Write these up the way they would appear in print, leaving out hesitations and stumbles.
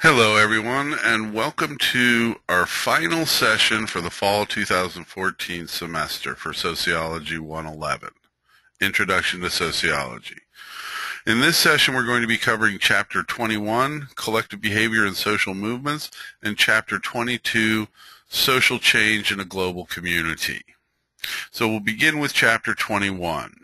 Hello, everyone, and welcome to our final session for the fall 2014 semester for Sociology 111, Introduction to Sociology. In this session, we're going to be covering Chapter 21, Collective Behavior and Social Movements, and Chapter 22, Social Change in a Global Community. So we'll begin with Chapter 21.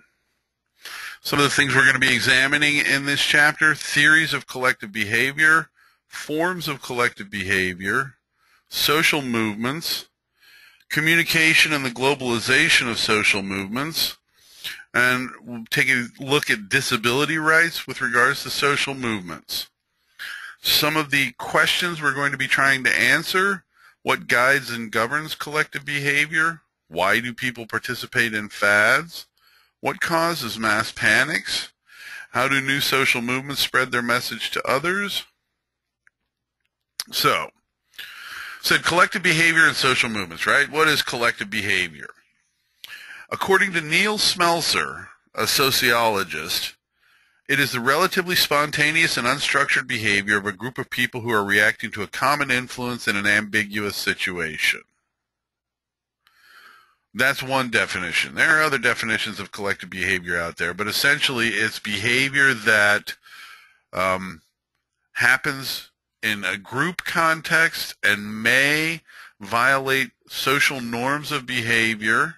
Some of the things we're going to be examining in this chapter: theories of collective behavior, forms of collective behavior, social movements, communication and the globalization of social movements, and we'll take a look at disability rights with regards to social movements. Some of the questions we're going to be trying to answer: what guides and governs collective behavior? Why do people participate in fads? What causes mass panics? How do new social movements spread their message to others? So, said collective behavior and social movements, right? What is collective behavior? According to Neil Smelser, a sociologist, it is the relatively spontaneous and unstructured behavior of a group of people who are reacting to a common influence in an ambiguous situation. That's one definition. There are other definitions of collective behavior out there, but essentially it's behavior that happens in a group context and may violate social norms of behavior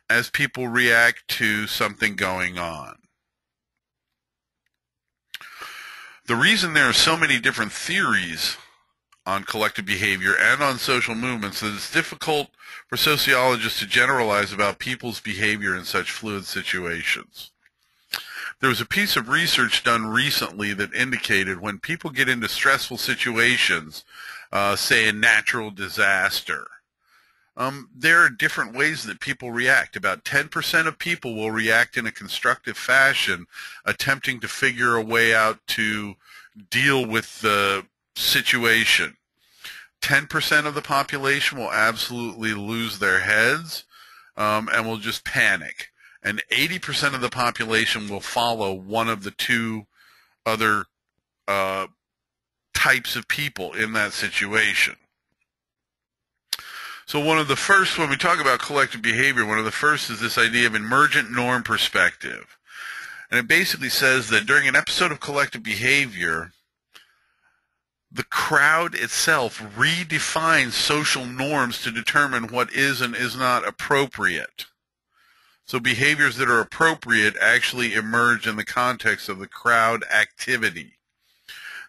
as people react to something going on. The reason there are so many different theories on collective behavior and on social movements is it's difficult for sociologists to generalize about people's behavior in such fluid situations. There was a piece of research done recently that indicated when people get into stressful situations, say a natural disaster, there are different ways that people react. About 10% of people will react in a constructive fashion, attempting to figure a way out to deal with the situation. 10% of the population will absolutely lose their heads and will just panic. And 80% of the population will follow one of the two other types of people in that situation. So one of the first, when we talk about collective behavior, one of the first is this idea of emergent norm perspective. And it basically says that during an episode of collective behavior, the crowd itself redefines social norms to determine what is and is not appropriate. So behaviors that are appropriate actually emerge in the context of the crowd activity.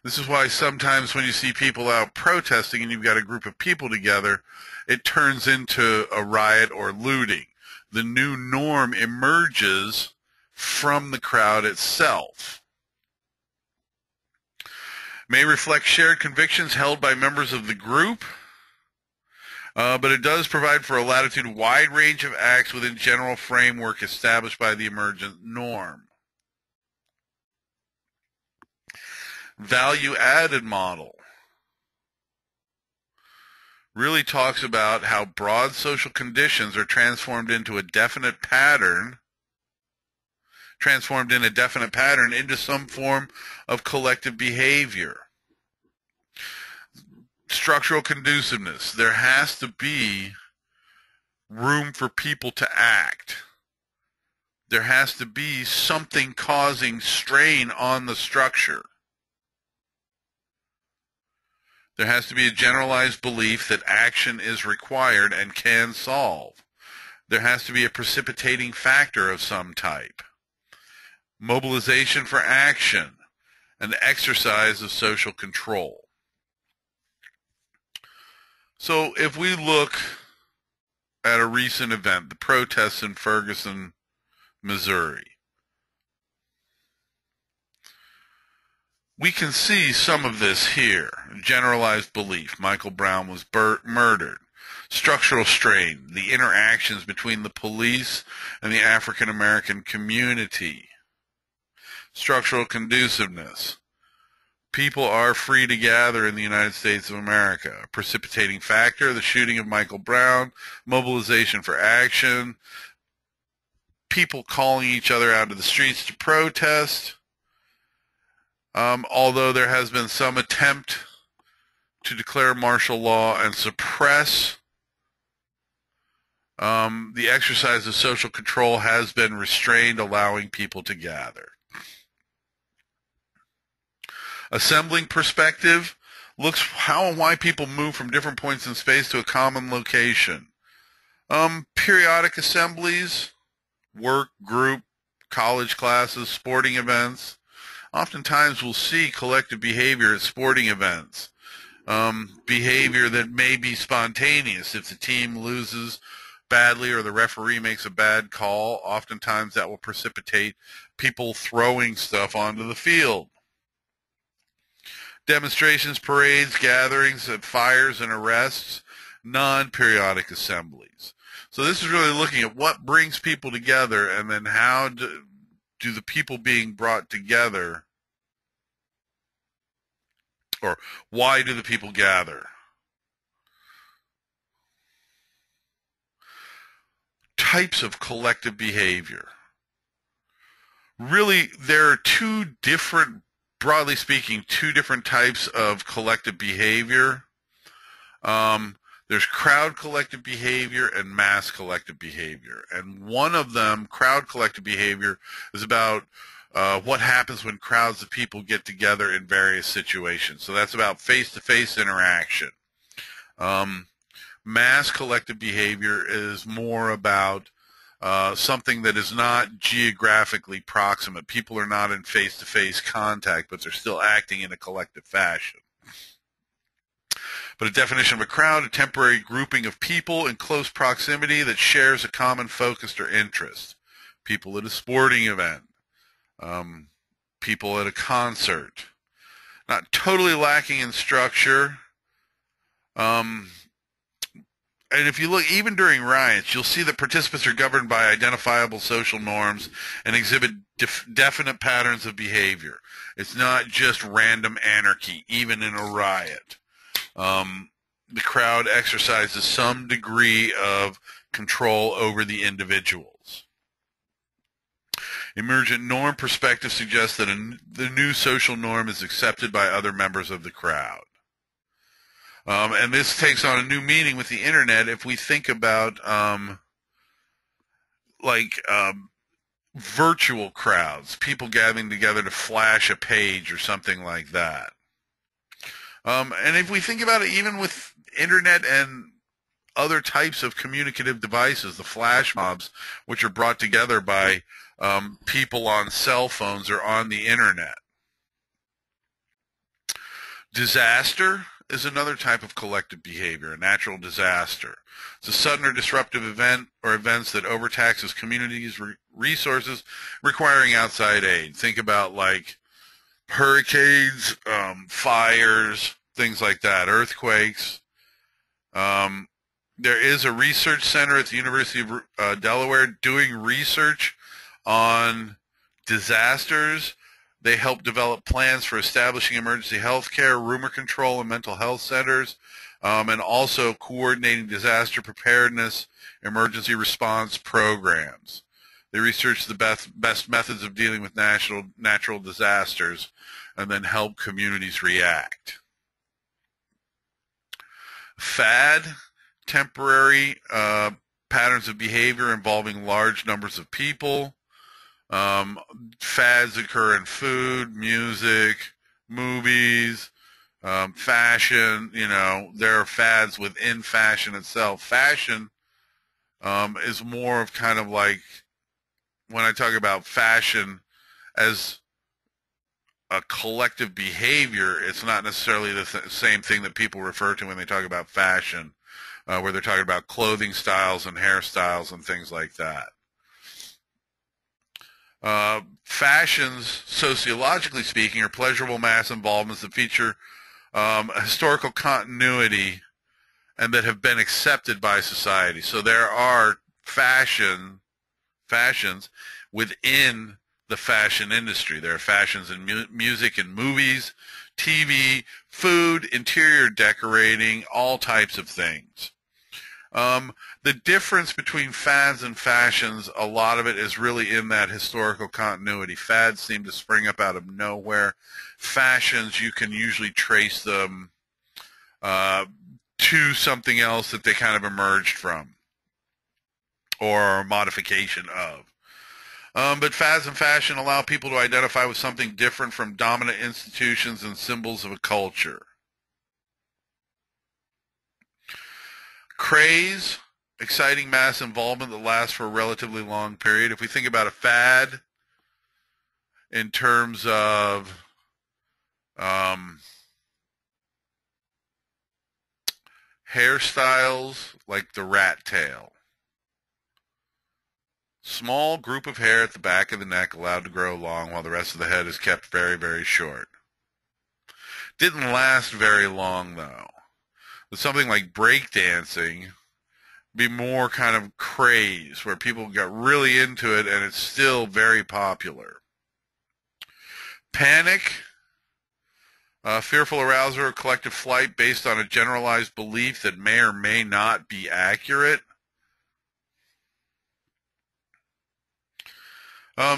This is why sometimes when you see people out protesting and you've got a group of people together, it turns into a riot or looting. The new norm emerges from the crowd itself. May reflect shared convictions held by members of the group, but it does provide for a latitude wide range of acts within general framework established by the emergent norm. Value-added model really talks about how broad social conditions are transformed into a definite pattern, into some form of collective behavior. Structural conduciveness. There has to be room for people to act. There has to be something causing strain on the structure. There has to be a generalized belief that action is required and can solve. There has to be a precipitating factor of some type. Mobilization for action, an exercise of social control. So if we look at a recent event, the protests in Ferguson, Missouri, we can see some of this here. Generalized belief. Michael Brown was murdered. Structural strain. The interactions between the police and the African American community. Structural conduciveness. People are free to gather in the United States of America. A precipitating factor, the shooting of Michael Brown. Mobilization for action. People calling each other out of the streets to protest. although there has been some attempt to declare martial law and suppress the exercise of social control has been restrained, allowing people to gather. Assembling perspective looks how and why people move from different points in space to a common location. Periodic assemblies, work, group, college classes, sporting events. Oftentimes we'll see collective behavior at sporting events. Behavior that may be spontaneous. If the team loses badly or the referee makes a bad call, oftentimes that will precipitate people throwing stuff onto the field. Demonstrations, parades, gatherings, fires, and arrests, non-periodic assemblies. So this is really looking at what brings people together, and then how do the people being brought together, or why do the people gather? Types of collective behavior. Really, there are broadly speaking, two different types of collective behavior. There's crowd collective behavior and mass collective behavior. And one of them, crowd collective behavior, is about what happens when crowds of people get together in various situations. So that's about face-to-face interaction. Mass collective behavior is more about something that is not geographically proximate. People are not in face-to-face contact, but they're still acting in a collective fashion. But a definition of a crowd, a temporary grouping of people in close proximity that shares a common focus or interest. People at a sporting event, people at a concert. Not totally lacking in structure. And if you look, even during riots, you'll see that participants are governed by identifiable social norms and exhibit definite patterns of behavior. It's not just random anarchy, even in a riot. The crowd exercises some degree of control over the individuals. Emergent norm perspective suggests that the new social norm is accepted by other members of the crowd. And this takes on a new meaning with the internet if we think about virtual crowds, people gathering together to flash a page or something like that. And if we think about it even with internet and other types of communicative devices, the flash mobs, which are brought together by people on cell phones or on the internet. Disaster is another type of collective behavior, a natural disaster. It's a sudden or disruptive event or events that overtaxes communities' resources, requiring outside aid. Think about like hurricanes, fires, things like that, earthquakes. There is a research center at the University of Delaware doing research on disasters. They help develop plans for establishing emergency health care, rumor control, and mental health centers, and also coordinating disaster preparedness, emergency response programs. They research the best methods of dealing with natural disasters and then help communities react. Fad, temporary patterns of behavior involving large numbers of people. Fads occur in food, music, movies, fashion. There are fads within fashion itself. Fashion is more of kind of like, when I talk about fashion as a collective behavior, it's not necessarily the same thing that people refer to when they talk about fashion, where they're talking about clothing styles and hairstyles and things like that. Fashions, sociologically speaking, are pleasurable mass involvements that feature a historical continuity and that have been accepted by society. So there are fashions within the fashion industry. There are fashions in music and movies, TV, food, interior decorating, all types of things. The difference between fads and fashions, a lot of it is really in that historical continuity. Fads seem to spring up out of nowhere. Fashions, you can usually trace them to something else that they kind of emerged from or a modification of. But fads and fashion allow people to identify with something different from dominant institutions and symbols of a culture. Craze, exciting mass involvement that lasts for a relatively long period. If we think about a fad in terms of hairstyles like the rat tail. Small group of hair at the back of the neck allowed to grow long while the rest of the head is kept very, very short. Didn't last very long though. But something like breakdancing be more kind of craze where people got really into it and it's still very popular. Panic, fearful arousal or collective flight based on a generalized belief that may or may not be accurate.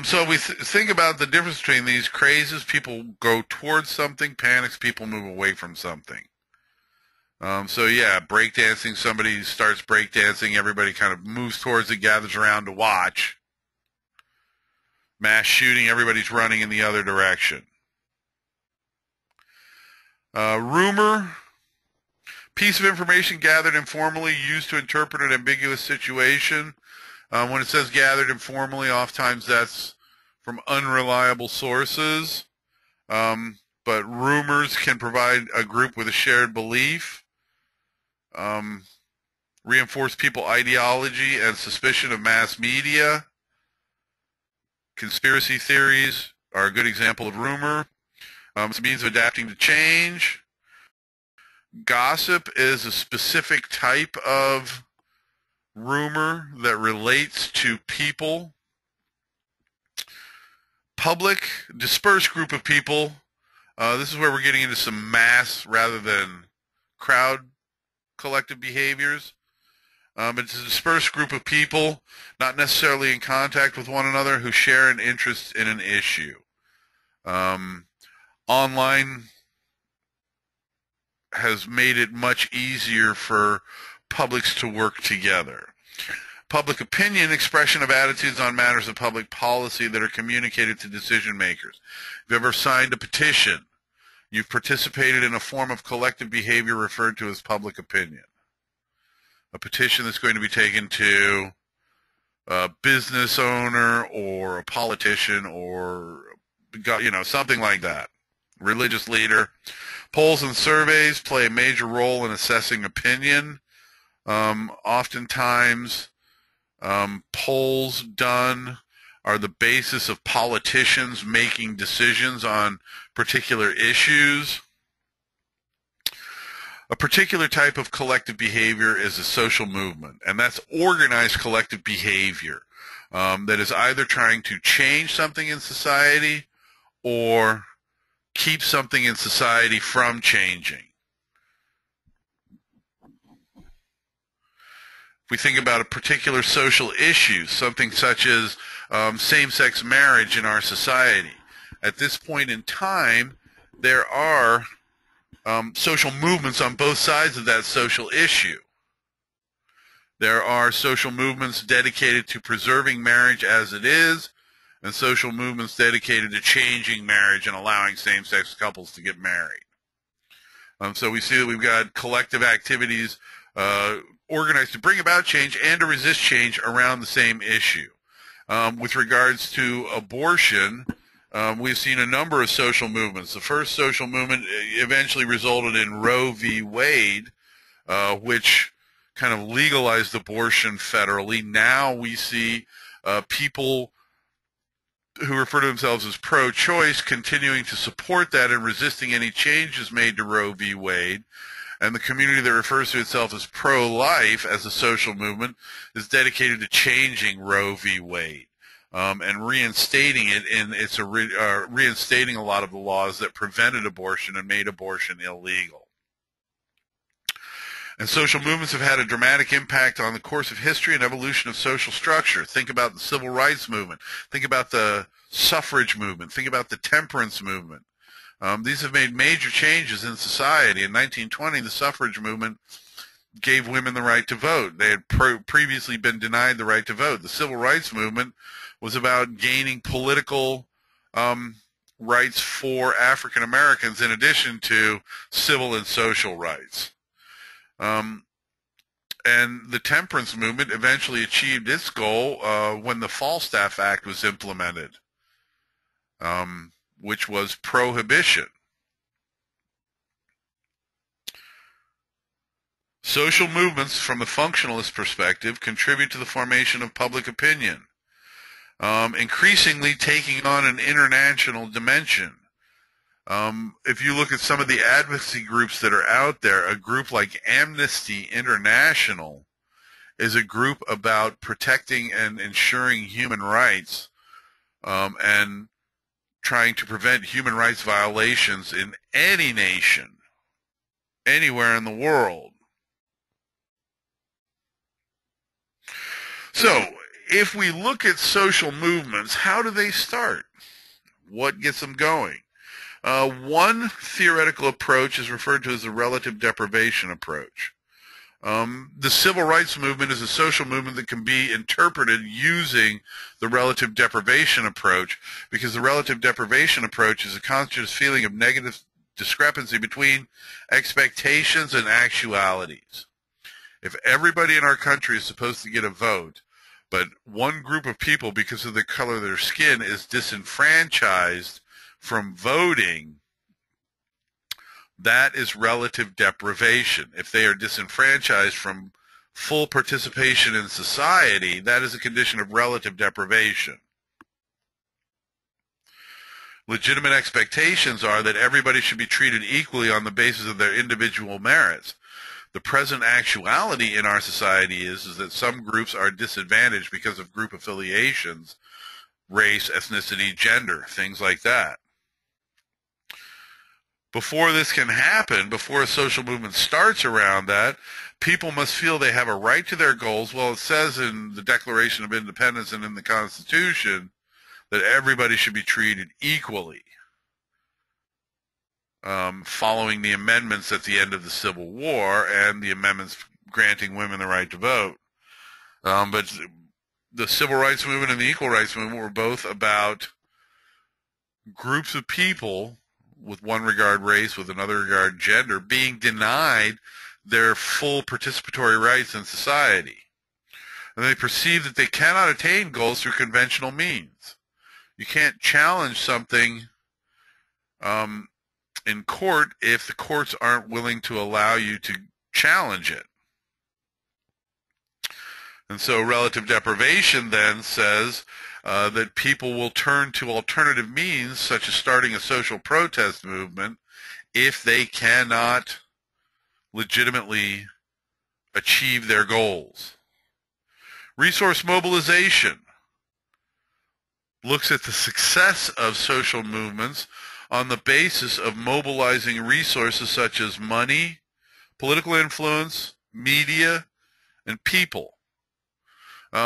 So we think about the difference between these crazes. People go towards something. Panics, people move away from something. So yeah, breakdancing, somebody starts breakdancing, everybody kind of moves towards it, gathers around to watch. Mass shooting, everybody's running in the other direction. Rumor, piece of information gathered informally used to interpret an ambiguous situation. When it says gathered informally, oftentimes that's from unreliable sources. But rumors can provide a group with a shared belief, reinforce people ideology and suspicion of mass media. Conspiracy theories are a good example of rumor. It's a means of adapting to change. Gossip is a specific type of rumor that relates to people. Public, dispersed group of people. This is where we're getting into some mass rather than crowd collective behaviors. It's a dispersed group of people, not necessarily in contact with one another, who share an interest in an issue. Online has made it much easier for publics to work together. Public opinion, expression of attitudes on matters of public policy that are communicated to decision makers. If you've ever signed a petition, you've participated in a form of collective behavior referred to as public opinion. A petition that's going to be taken to a business owner or a politician or, something like that. Religious leader. Polls and surveys play a major role in assessing opinion. Oftentimes, polls done are the basis of politicians making decisions on particular issues. A particular type of collective behavior is a social movement, and that's organized collective behavior that is either trying to change something in society or keep something in society from changing. If we think about a particular social issue, something such as same-sex marriage in our society, at this point in time, there are social movements on both sides of that social issue. There are social movements dedicated to preserving marriage as it is, and social movements dedicated to changing marriage and allowing same-sex couples to get married. So we see that we've got collective activities organized to bring about change and to resist change around the same issue. With regards to abortion, we've seen a number of social movements. The first social movement eventually resulted in Roe v. Wade, which kind of legalized abortion federally. Now we see people who refer to themselves as pro-choice continuing to support that and resisting any changes made to Roe v. Wade. And the community that refers to itself as pro-life as a social movement is dedicated to changing Roe v. Wade and reinstating it in reinstating a lot of the laws that prevented abortion and made abortion illegal. And social movements have had a dramatic impact on the course of history and evolution of social structure. Think about the civil rights movement. Think about the suffrage movement. Think about the temperance movement. These have made major changes in society. In 1920, the suffrage movement gave women the right to vote. They had previously been denied the right to vote. The civil rights movement was about gaining political rights for African Americans in addition to civil and social rights. And the temperance movement eventually achieved its goal when the Falstaff Act was implemented, which was prohibition. Social movements, from the functionalist perspective, contribute to the formation of public opinion, increasingly taking on an international dimension. If you look at some of the advocacy groups that are out there, a group like Amnesty International is a group about protecting and ensuring human rights and trying to prevent human rights violations in any nation, anywhere in the world. So, if we look at social movements, how do they start? What gets them going? One theoretical approach is referred to as the relative deprivation approach. The civil rights movement is a social movement that can be interpreted using the relative deprivation approach, because the relative deprivation approach is a conscious feeling of negative discrepancy between expectations and actualities. If everybody in our country is supposed to get a vote, but one group of people, because of the color of their skin, is disenfranchised from voting, that is relative deprivation. If they are disenfranchised from full participation in society, that is a condition of relative deprivation. Legitimate expectations are that everybody should be treated equally on the basis of their individual merits. The present actuality in our society is that some groups are disadvantaged because of group affiliations, race, ethnicity, gender, things like that. Before this can happen, before a social movement starts around that, people must feel they have a right to their goals. Well, it says in the Declaration of Independence and in the Constitution that everybody should be treated equally, following the amendments at the end of the Civil War and the amendments granting women the right to vote. But the civil rights movement and the equal rights movement were both about groups of people, with one regard race, with another regard gender, being denied their full participatory rights in society. And they perceive that they cannot attain goals through conventional means. You can't challenge something in court if the courts aren't willing to allow you to challenge it. And so relative deprivation then says that people will turn to alternative means, such as starting a social protest movement, if they cannot legitimately achieve their goals. Resource mobilization looks at the success of social movements on the basis of mobilizing resources such as money, political influence, media, and people.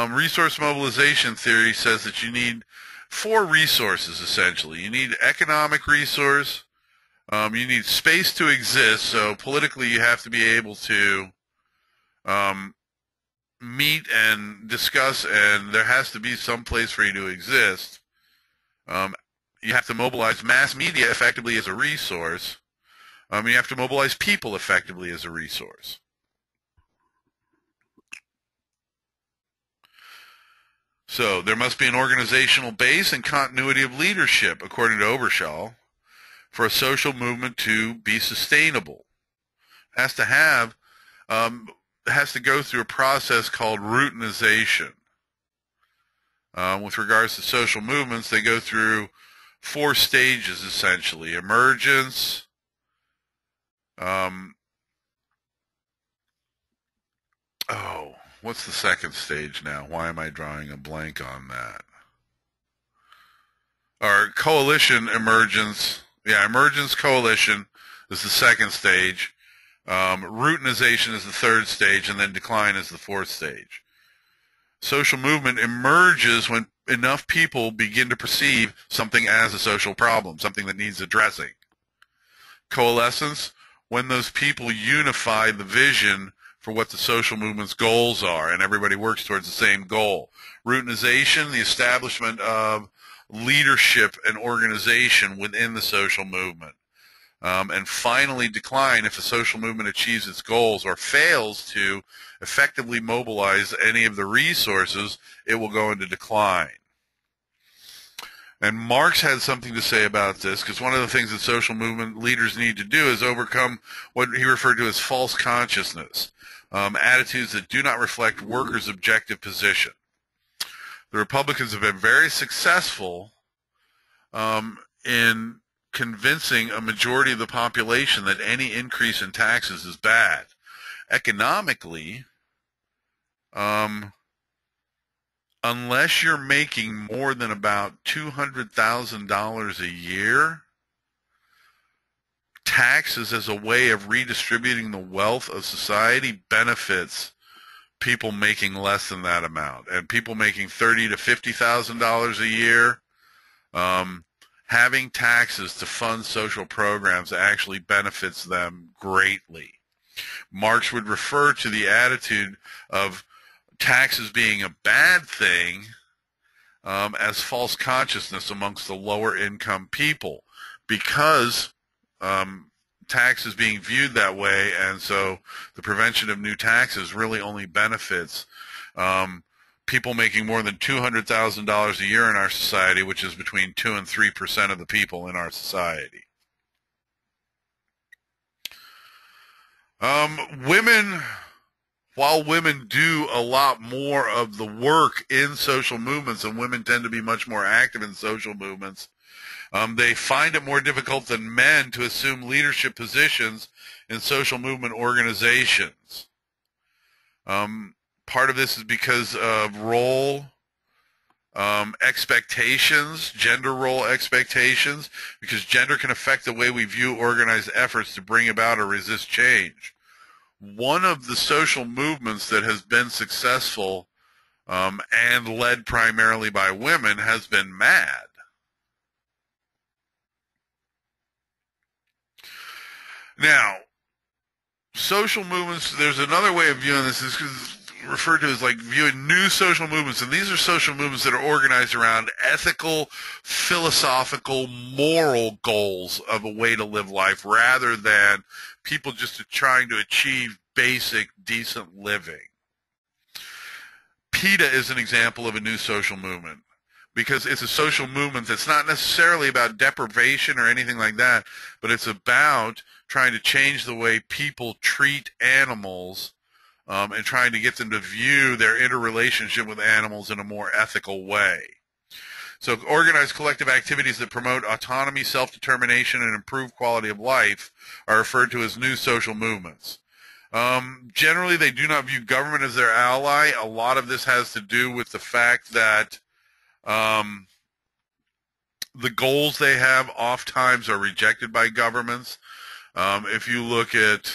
Resource mobilization theory says that you need 4 resources, essentially. You need economic resource, you need space to exist, so politically you have to be able to meet and discuss, and there has to be some place for you to exist. You have to mobilize mass media effectively as a resource. You have to mobilize people effectively as a resource. So there must be an organizational base and continuity of leadership, according to Oberschall, for a social movement to be sustainable. It has to go through a process called routinization. With regards to social movements, they go through 4 stages, essentially. Emergence, what's the second stage now? Why am I drawing a blank on that? Or coalition, emergence. Yeah, emergence, coalition is the second stage. Routinization is the third stage, and then decline is the fourth stage. Social movement emerges when enough people begin to perceive something as a social problem, something that needs addressing. Coalescence, when those people unify the vision for what the social movement's goals are, and everybody works towards the same goal. Routinization, the establishment of leadership and organization within the social movement. And finally, decline, if a social movement achieves its goals or fails to effectively mobilize any of the resources, it will go into decline. And Marx had something to say about this, because one of the things that social movement leaders need to do is overcome what he referred to as false consciousness, attitudes that do not reflect workers' objective position. The Republicans have been very successful in convincing a majority of the population that any increase in taxes is bad. Economically, unless you're making more than about $200,000 a year, taxes as a way of redistributing the wealth of society benefits people making less than that amount. And people making $30,000 to $50,000 a year, having taxes to fund social programs actually benefits them greatly. Marx would refer to the attitude of taxes being a bad thing as false consciousness amongst the lower income people, because taxes being viewed that way, and so the prevention of new taxes really only benefits people making more than $200,000 a year in our society, which is between 2 and 3% of the people in our society. While women do a lot more of the work in social movements, and women tend to be much more active in social movements, they find it more difficult than men to assume leadership positions in social movement organizations. Part of this is because of role expectations, gender role expectations, because gender can affect the way we view organized efforts to bring about or resist change. One of the social movements that has been successful and led primarily by women has been MAD. Now, social movements, there's another way of viewing this, is referred to as like viewing new social movements, and these are social movements that are organized around ethical, philosophical, moral goals of a way to live life, rather than people just trying to achieve basic, decent living. PETA is an example of a new social movement, because it's a social movement that's not necessarily about deprivation or anything like that, but it's about trying to change the way people treat animals, and trying to get them to view their interrelationship with animals in a more ethical way. So organized collective activities that promote autonomy, self-determination, and improve quality of life are referred to as new social movements. Generally, they do not view government as their ally. A lot of this has to do with the fact that the goals they have oftentimes are rejected by governments. If you look at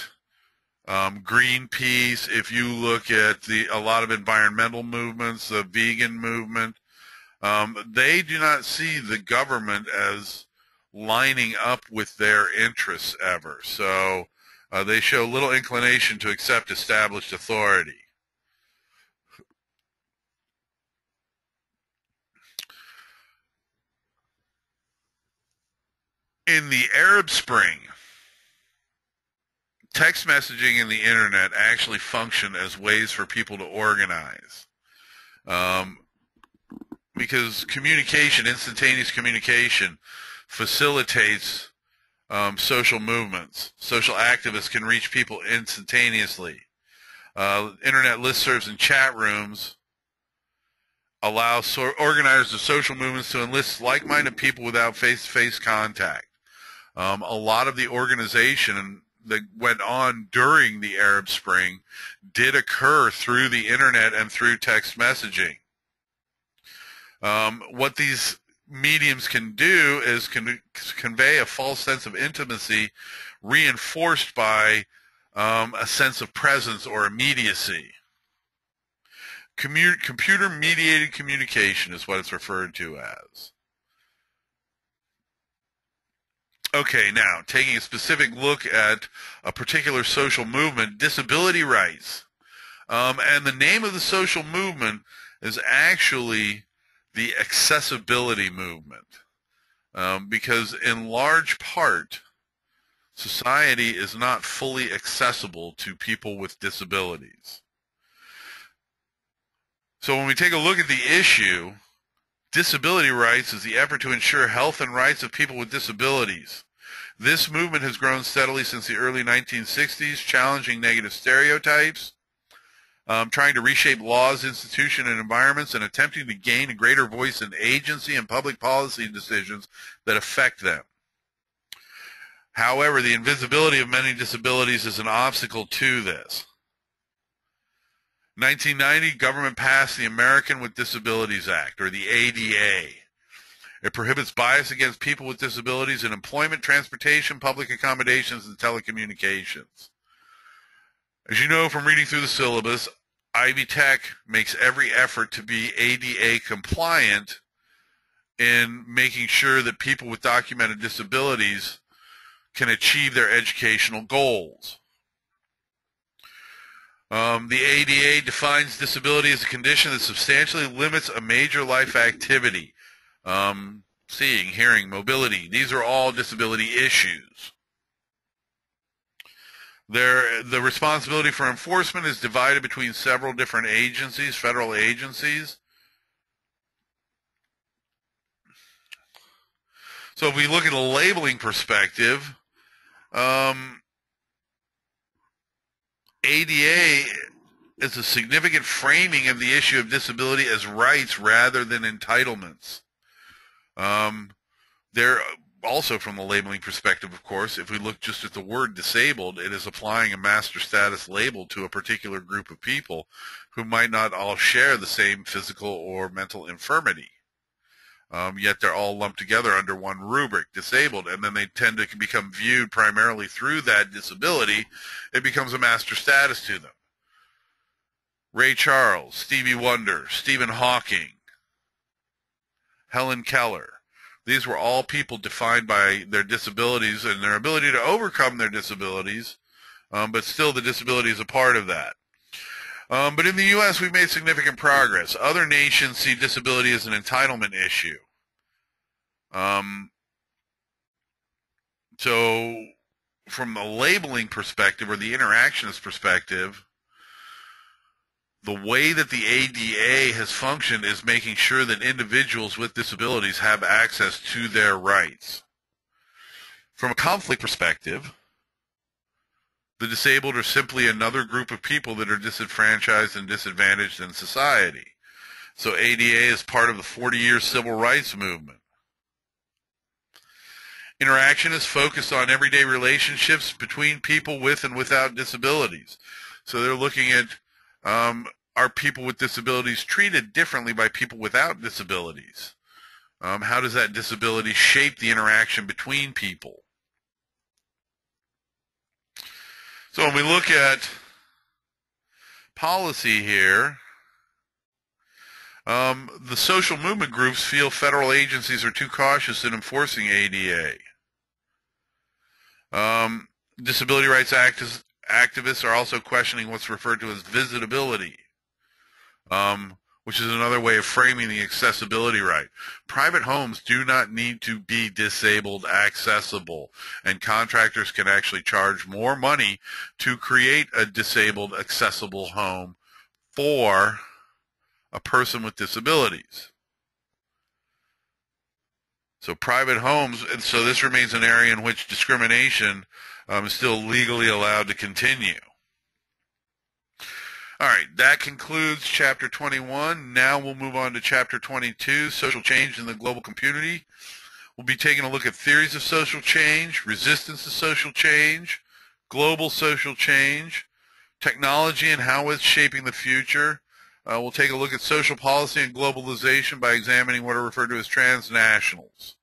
Greenpeace, if you look at a lot of environmental movements, the vegan movement, they do not see the government as lining up with their interests ever. So they show little inclination to accept established authority. In the Arab Spring, text messaging and the internet actually function as ways for people to organize. Because communication, instantaneous communication, facilitates social movements. Social activists can reach people instantaneously. Internet listservs and chat rooms allow organizers of social movements to enlist like-minded people without face-to-face contact. A lot of the organization that went on during the Arab Spring did occur through the internet and through text messaging. What these mediums can do is convey a false sense of intimacy, reinforced by a sense of presence or immediacy. Computer-mediated communication is what it's referred to as. Okay, now, taking a specific look at a particular social movement, disability rights. And the name of the social movement is actually the accessibility movement. Because in large part, society is not fully accessible to people with disabilities. So when we take a look at the issue, disability rights is the effort to ensure health and rights of people with disabilities. This movement has grown steadily since the early 1960s, challenging negative stereotypes, trying to reshape laws, institutions, and environments, and attempting to gain a greater voice and agency in public policy decisions that affect them. However, the invisibility of many disabilities is an obstacle to this. 1990, government passed the American with Disabilities Act, or the ADA. It prohibits bias against people with disabilities in employment, transportation, public accommodations, and telecommunications. As you know from reading through the syllabus, Ivy Tech makes every effort to be ADA compliant in making sure that people with documented disabilities can achieve their educational goals. The ADA defines disability as a condition that substantially limits a major life activity. Seeing, hearing, mobility, these are all disability issues. The responsibility for enforcement is divided between several different agencies, federal agencies. So if we look at a labeling perspective, ADA is a significant framing of the issue of disability as rights rather than entitlements. They're also, from the labeling perspective, of course, if we look just at the word disabled, it is applying a master status label to a particular group of people who might not all share the same physical or mental infirmity. Yet they're all lumped together under one rubric, disabled, and then they tend to become viewed primarily through that disability. It becomes a master status to them. Ray Charles, Stevie Wonder, Stephen Hawking, Helen Keller. These were all people defined by their disabilities and their ability to overcome their disabilities, but still the disability is a part of that. But in the U.S., we've made significant progress. Other nations see disability as an entitlement issue. So from the labeling perspective or the interactionist perspective, the way that the ADA has functioned is making sure that individuals with disabilities have access to their rights. From a conflict perspective, the disabled are simply another group of people that are disenfranchised and disadvantaged in society. So ADA is part of the 40-year civil rights movement. Interaction is focused on everyday relationships between people with and without disabilities. So they're looking at, are people with disabilities treated differently by people without disabilities? How does that disability shape the interaction between people? So when we look at policy here, the social movement groups feel federal agencies are too cautious in enforcing ADA. Disability rights activists are also questioning what's referred to as visitability, which is another way of framing the accessibility right. Private homes do not need to be disabled accessible, and contractors can actually charge more money to create a disabled accessible home for a person with disabilities. So private homes, and so this remains an area in which discrimination is still legally allowed to continue. All right, that concludes Chapter 21. Now we'll move on to Chapter 22, Social Change in the Global Community. We'll be taking a look at theories of social change, resistance to social change, global social change, technology and how it's shaping the future. We'll take a look at social policy and globalization by examining what are referred to as transnationals.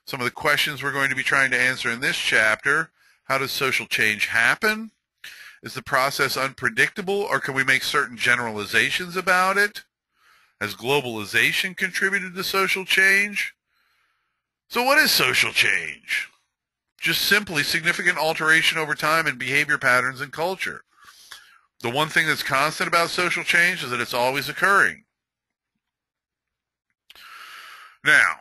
Some of the questions we're going to be trying to answer in this chapter: how does social change happen? Is the process unpredictable, or can we make certain generalizations about it? Has globalization contributed to social change? So what is social change? Just simply significant alteration over time in behavior patterns and culture. The one thing that's constant about social change is that it's always occurring. Now,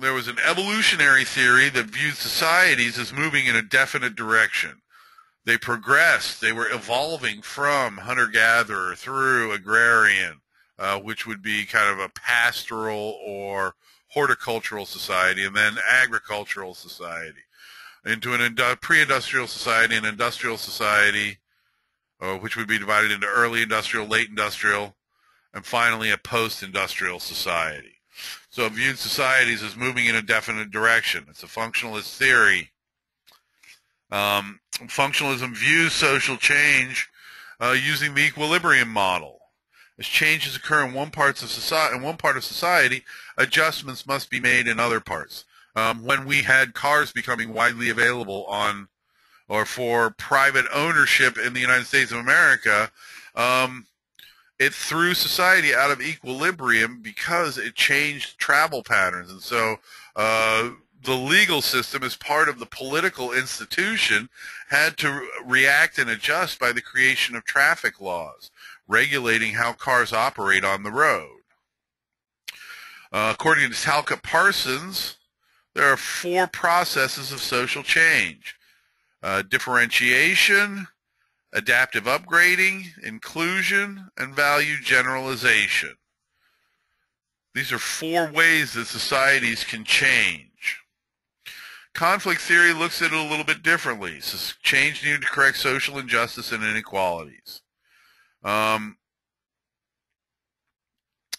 there was an evolutionary theory that viewed societies as moving in a definite direction. They progressed. They were evolving from hunter-gatherer through agrarian, which would be kind of a pastoral or horticultural society, and then agricultural society, into a pre-industrial society, an industrial society, which would be divided into early industrial, late industrial, and finally a post-industrial society. So it viewed societies as moving in a definite direction. It's a functionalist theory. Functionalism views social change using the equilibrium model. As changes occur in one part of society, adjustments must be made in other parts. When we had cars becoming widely available on or for private ownership in the United States of America, it threw society out of equilibrium because it changed travel patterns. And so the legal system, as part of the political institution, had to react and adjust by the creation of traffic laws, regulating how cars operate on the road. According to Talcott Parsons, there are 4 processes of social change: differentiation, adaptive upgrading, inclusion, and value generalization. These are 4 ways that societies can change. Conflict theory looks at it a little bit differently. So change needed to correct social injustice and inequalities.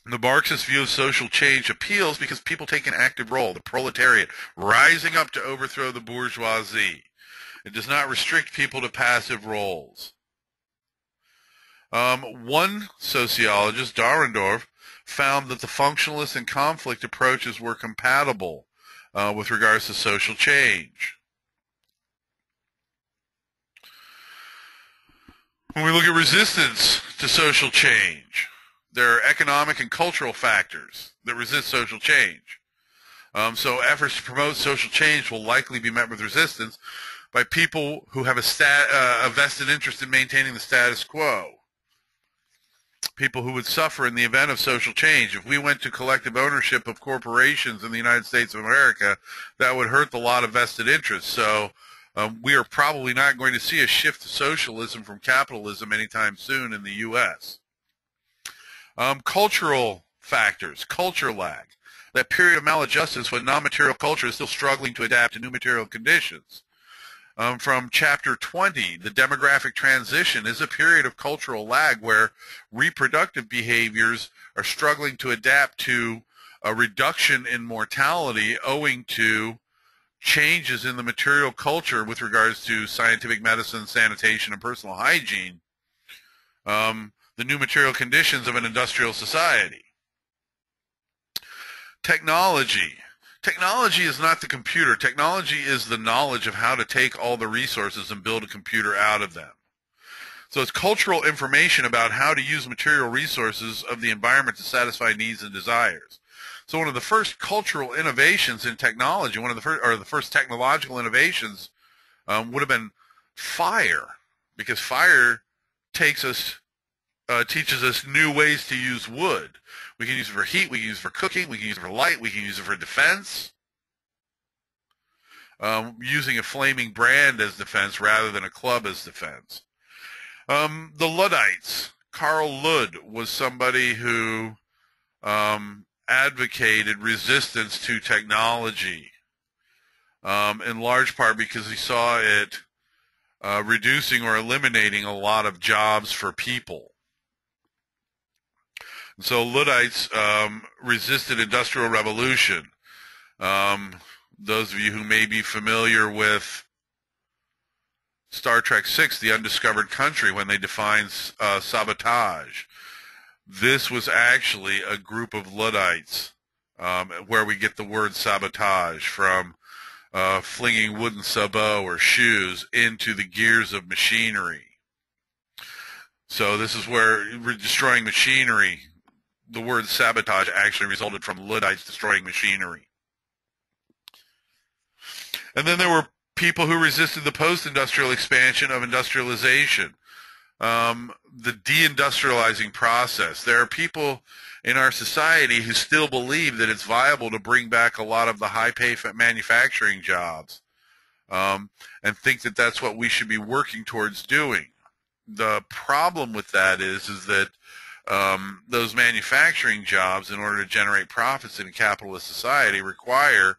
The Marxist view of social change appeals because people take an active role, the proletariat rising up to overthrow the bourgeoisie. It does not restrict people to passive roles. One sociologist, Dahrendorf, found that the functionalist and conflict approaches were compatible with regards to social change. When we look at resistance to social change, there are economic and cultural factors that resist social change. So efforts to promote social change will likely be met with resistance by people who have a vested interest in maintaining the status quo. People who would suffer in the event of social change. If we went to collective ownership of corporations in the United States of America, that would hurt the lot of vested interests. So we are probably not going to see a shift to socialism from capitalism anytime soon in the U.S. Cultural factors, culture lag. That period of maladjustments when non-material culture is still struggling to adapt to new material conditions. From chapter 20, the demographic transition is a period of cultural lag where reproductive behaviors are struggling to adapt to a reduction in mortality owing to changes in the material culture with regards to scientific medicine, sanitation, and personal hygiene, the new material conditions of an industrial society. Technology. Technology is not the computer. Technology is the knowledge of how to take all the resources and build a computer out of them. So it's cultural information about how to use material resources of the environment to satisfy needs and desires. So one of the first cultural innovations in technology, the first technological innovations would have been fire, because fire teaches us new ways to use wood. We can use it for heat, we can use it for cooking, we can use it for light, we can use it for defense. Using a flaming brand as defense rather than a club as defense. The Luddites. Carl Ludd was somebody who advocated resistance to technology, in large part because he saw it reducing or eliminating a lot of jobs for people. So Luddites resisted industrial revolution. Those of you who may be familiar with Star Trek VI, The Undiscovered Country, when they define sabotage, this was actually a group of Luddites where we get the word sabotage from, flinging wooden sabots or shoes into the gears of machinery. So this is where destroying machinery, the word sabotage actually resulted from Luddites destroying machinery. And then there were people who resisted the post-industrial expansion of industrialization, the deindustrializing process. There are people in our society who still believe that it's viable to bring back a lot of the high-pay manufacturing jobs, and think that that's what we should be working towards doing. The problem with that is that those manufacturing jobs, in order to generate profits in a capitalist society, require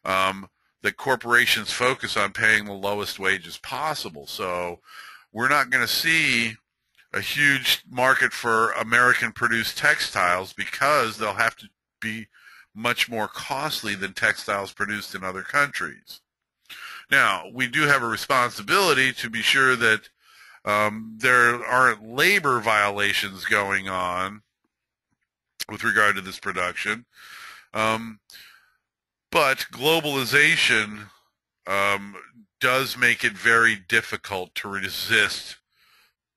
that corporations focus on paying the lowest wages possible. So we're not going to see a huge market for American-produced textiles because they'll have to be much more costly than textiles produced in other countries. Now, we do have a responsibility to be sure that there aren't labor violations going on with regard to this production. But globalization does make it very difficult to resist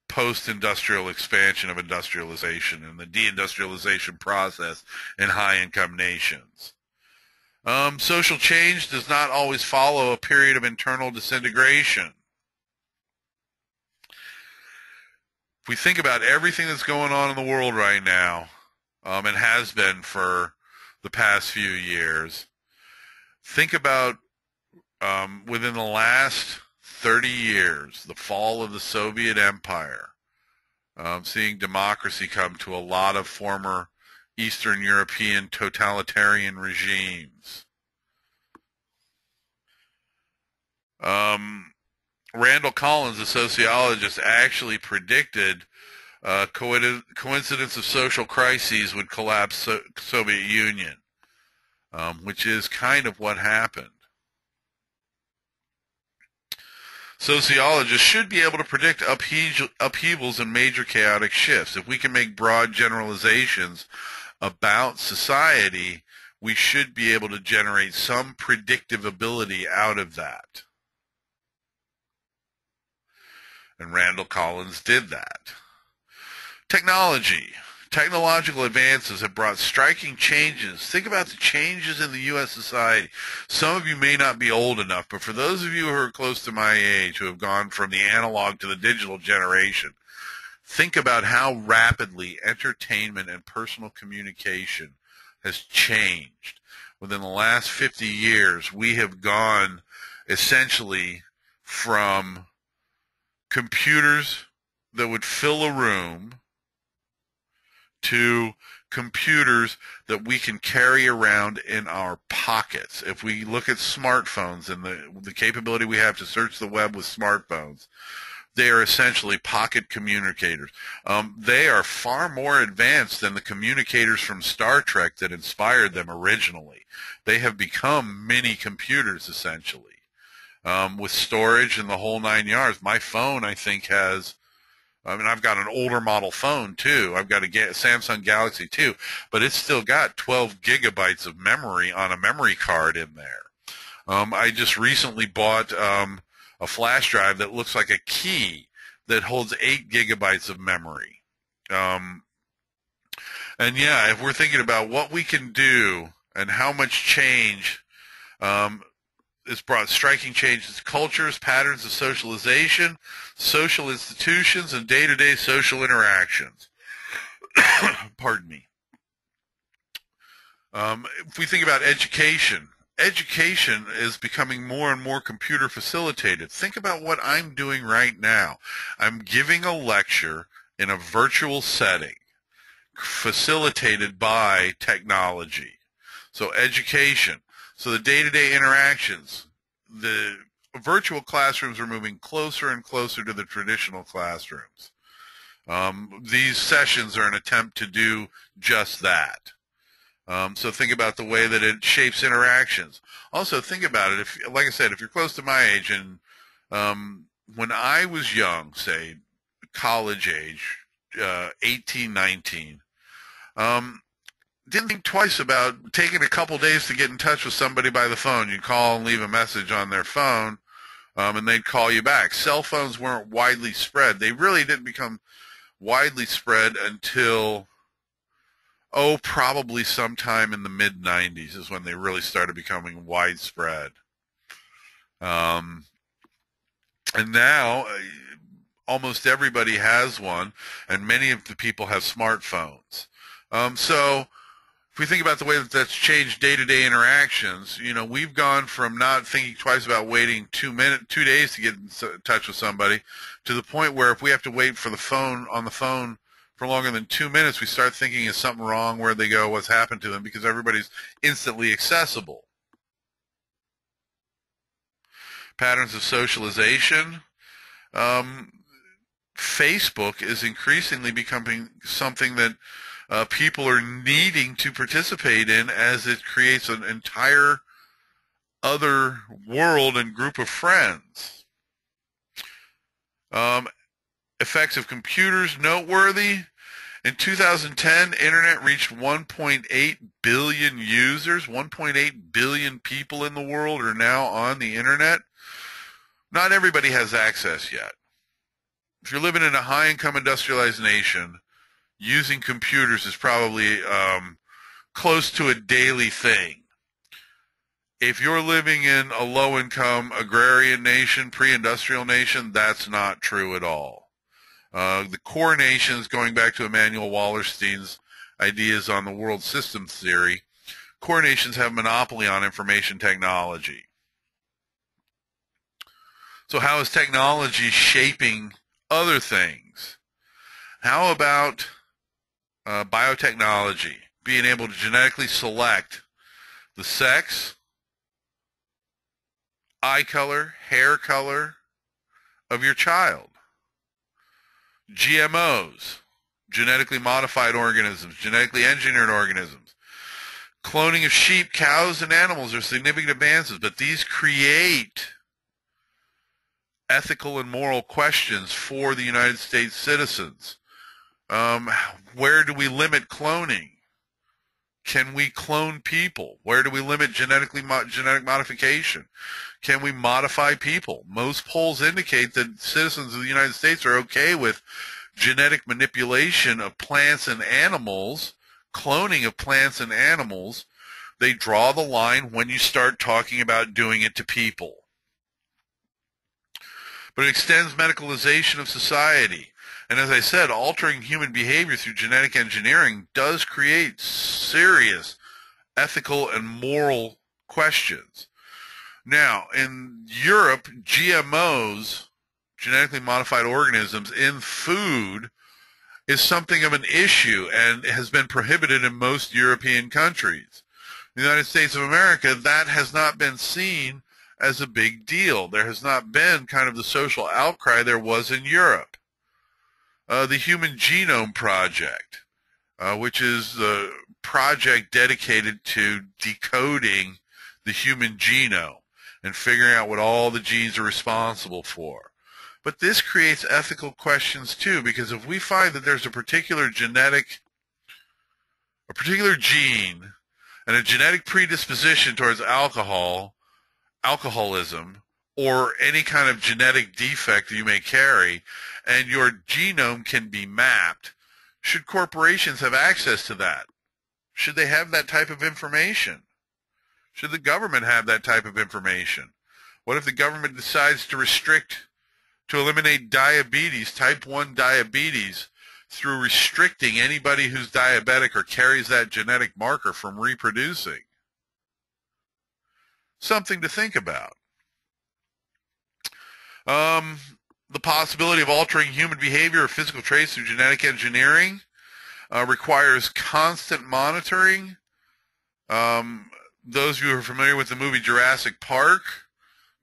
post-industrial expansion of industrialization and the deindustrialization process in high-income nations. Social change does not always follow a period of internal disintegration. If we think about everything that's going on in the world right now, and has been for the past few years, think about within the last 30 years, the fall of the Soviet Empire, seeing democracy come to a lot of former Eastern European totalitarian regimes. Randall Collins, a sociologist, actually predicted coincidence of social crises would collapse Soviet Union, which is kind of what happened. Sociologists should be able to predict upheavals and major chaotic shifts. If we can make broad generalizations about society, we should be able to generate some predictive ability out of that. And Randall Collins did that. Technology. Technological advances have brought striking changes. Think about the changes in the U.S. society. Some of you may not be old enough, but for those of you who are close to my age, who have gone from the analog to the digital generation, think about how rapidly entertainment and personal communication has changed. Within the last 50 years, we have gone essentially from computers that would fill a room to computers that we can carry around in our pockets. If we look at smartphones and the capability we have to search the web with smartphones, they are essentially pocket communicators. They are far more advanced than the communicators from Star Trek that inspired them originally. They have become mini computers, essentially, with storage and the whole 9 yards. My phone, I think, has... I've got an older model phone, too. I've got a Samsung Galaxy 2, but it's still got 12 gigabytes of memory on a memory card in there. I just recently bought a flash drive that looks like a key that holds 8 gigabytes of memory. And, yeah, if we're thinking about what we can do and how much change it's brought striking changes, cultures, patterns of socialization, social institutions, and day-to-day social interactions. Pardon me. If we think about education, education is becoming more and more computer facilitated. Think about what I'm doing right now. I'm giving a lecture in a virtual setting facilitated by technology. So education. So the day-to-day interactions, the virtual classrooms are moving closer and closer to the traditional classrooms. These sessions are an attempt to do just that. So think about the way that it shapes interactions. Also think about it, if, like I said, if you're close to my age, and when I was young, say college age, 18, 19, didn't think twice about taking a couple days to get in touch with somebody by the phone. You'd call and leave a message on their phone, and they'd call you back. Cell phones weren't widely spread. They really didn't become widely spread until, probably sometime in the mid-90s is when they really started becoming widespread. And now almost everybody has one, and many of the people have smartphones. So if we think about the way that that's changed day-to-day interactions, we've gone from not thinking twice about waiting 2 days to get in touch with somebody to the point where if we have to wait for the phone for longer than 2 minutes, we start thinking, is something wrong? Where'd they go? What's happened to them? Because everybody's instantly accessible. Patterns of socialization. Facebook is increasingly becoming something that people are needing to participate in, as it creates an entire other world and group of friends. Effects of computers noteworthy. In 2010, internet reached 1.8 billion users. 1.8 billion people in the world are now on the internet. Not everybody has access yet. If you're living in a high-income industrialized nation, using computers is probably close to a daily thing. If you're living in a low-income agrarian nation, pre-industrial nation, that's not true at all. The core nations, going back to Emanuel Wallerstein's ideas on the world systems theory, core nations have monopoly on information technology. So how is technology shaping other things? How about biotechnology, being able to genetically select the sex, eye color, hair color of your child? GMOs, genetically modified organisms, genetically engineered organisms. Cloning of sheep, cows, and animals are significant advances, but these create ethical and moral questions for the United States citizens. Where do we limit cloning? Can we clone people? Where do we limit genetic modification? Can we modify people? Most polls indicate that citizens of the United States are okay with genetic manipulation of plants and animals, cloning of plants and animals. They draw the line when you start talking about doing it to people. But it extends medicalization of society. And as I said, altering human behavior through genetic engineering does create serious ethical and moral questions. Now, in Europe, GMOs, genetically modified organisms, in food is something of an issue and has been prohibited in most European countries. In the United States of America, that has not been seen as a big deal. There has not been kind of the social outcry there was in Europe. The Human Genome Project, which is the project dedicated to decoding the human genome and figuring out what all the genes are responsible for. But this creates ethical questions too, because if we find that there's a particular gene and a genetic predisposition towards alcoholism, or any kind of genetic defect that you may carry, and your genome can be mapped, should corporations have access to that? Should they have that type of information? Should the government have that type of information? What if the government decides to eliminate diabetes, type 1 diabetes, through restricting anybody who's diabetic or carries that genetic marker from reproducing? Something to think about. The possibility of altering human behavior or physical traits through genetic engineering requires constant monitoring. Those of you who are familiar with the movie Jurassic Park,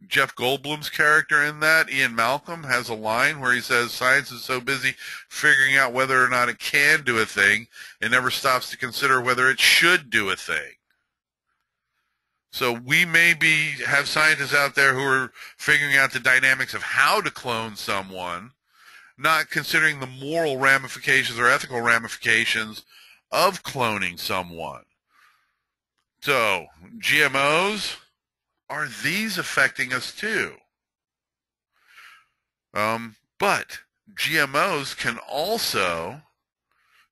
Jeff Goldblum's character in that, Ian Malcolm, has a line where he says, science is so busy figuring out whether or not it can do a thing, it never stops to consider whether it should do a thing. So we have scientists out there who are figuring out the dynamics of how to clone someone, not considering the moral ramifications or ethical ramifications of cloning someone. So, GMOs, are these affecting us too? But GMOs can also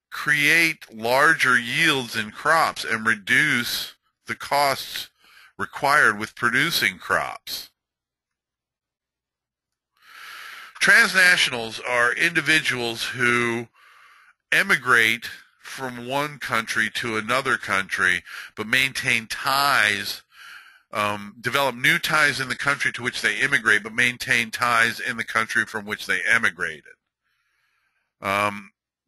create larger yields in crops and reduce the costs required with producing crops. Transnationals are individuals who emigrate from one country to another country, but maintain ties, develop new ties in the country to which they immigrate, but maintain ties in the country from which they emigrated.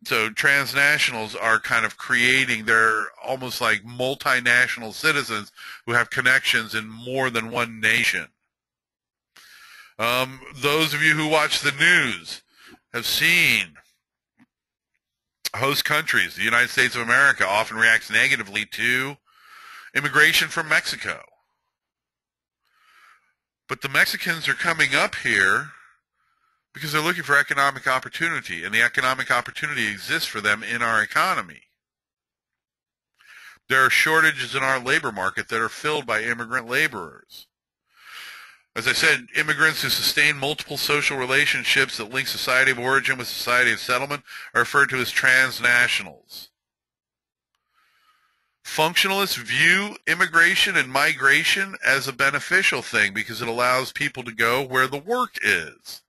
So transnationals are kind of creating, they're almost like multinational citizens who have connections in more than one nation. Those of you who watch the news have seen host countries, the United States of America, often reacts negatively to immigration from Mexico. But the Mexicans are coming up here because they're looking for economic opportunity, and the economic opportunity exists for them in our economy. There are shortages in our labor market that are filled by immigrant laborers. As I said, immigrants who sustain multiple social relationships that link society of origin with society of settlement are referred to as transnationals. Functionalists view immigration and migration as a beneficial thing because it allows people to go where the work is.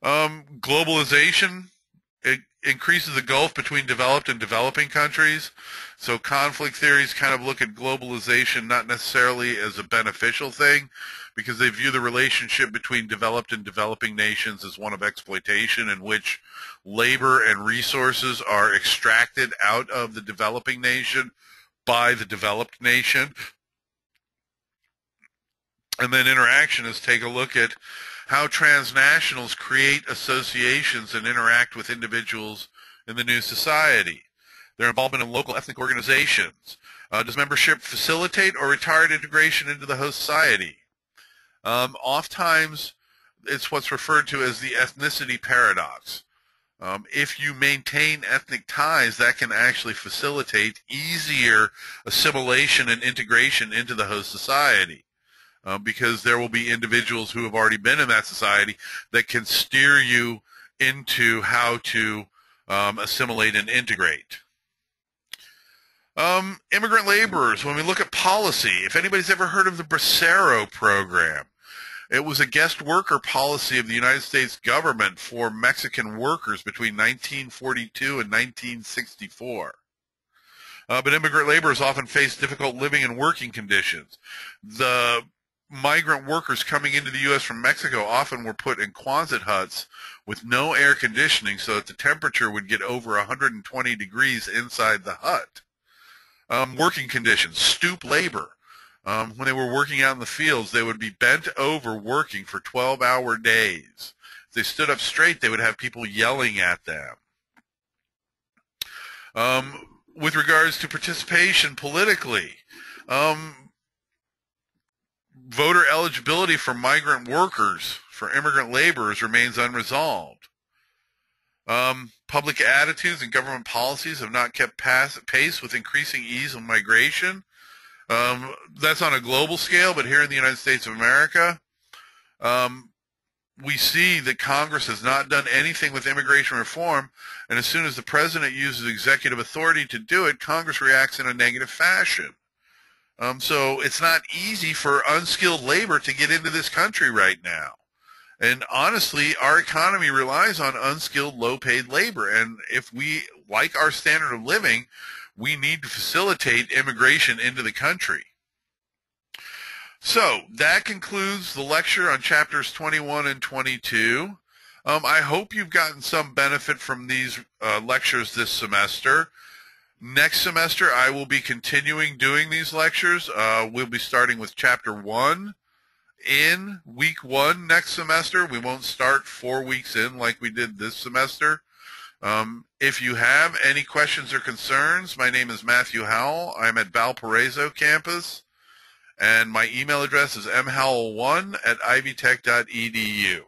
Globalization, it increases the gulf between developed and developing countries. So conflict theories kind of look at globalization not necessarily as a beneficial thing because they view the relationship between developed and developing nations as one of exploitation, in which labor and resources are extracted out of the developing nation by the developed nation. And then interactionists take a look at how transnationals create associations and interact with individuals in the new society. Their involvement in local ethnic organizations. Does membership facilitate or retard integration into the host society? Oftentimes, it's what's referred to as the ethnicity paradox. If you maintain ethnic ties, that can actually facilitate easier assimilation and integration into the host society. Because there will be individuals who have already been in that society that can steer you into how to assimilate and integrate. Immigrant laborers, when we look at policy, if anybody's ever heard of the Bracero program, it was a guest worker policy of the United States government for Mexican workers between 1942 and 1964. But immigrant laborers often face difficult living and working conditions. The migrant workers coming into the U.S. from Mexico often were put in Quonset huts with no air conditioning so that the temperature would get over 120 degrees inside the hut. Working conditions, stoop labor. When they were working out in the fields, they would be bent over working for 12-hour days. If they stood up straight, they would have people yelling at them. With regards to participation politically, voter eligibility for migrant workers, for immigrant laborers, remains unresolved. Public attitudes and government policies have not kept pace with increasing ease of migration. That's on a global scale, but here in the United States of America, we see that Congress has not done anything with immigration reform, and as soon as the president uses executive authority to do it, Congress reacts in a negative fashion. So it's not easy for unskilled labor to get into this country right now. And honestly, our economy relies on unskilled, low-paid labor. And if we like our standard of living, we need to facilitate immigration into the country. So that concludes the lecture on chapters 21 and 22. I hope you've gotten some benefit from these lectures this semester. Next semester, I will be continuing doing these lectures. We'll be starting with Chapter 1 in Week 1 next semester. We won't start 4 weeks in like we did this semester. If you have any questions or concerns, my name is Matthew Howell. I'm at Valparaiso campus, and my email address is mhowell1@ivytech.edu.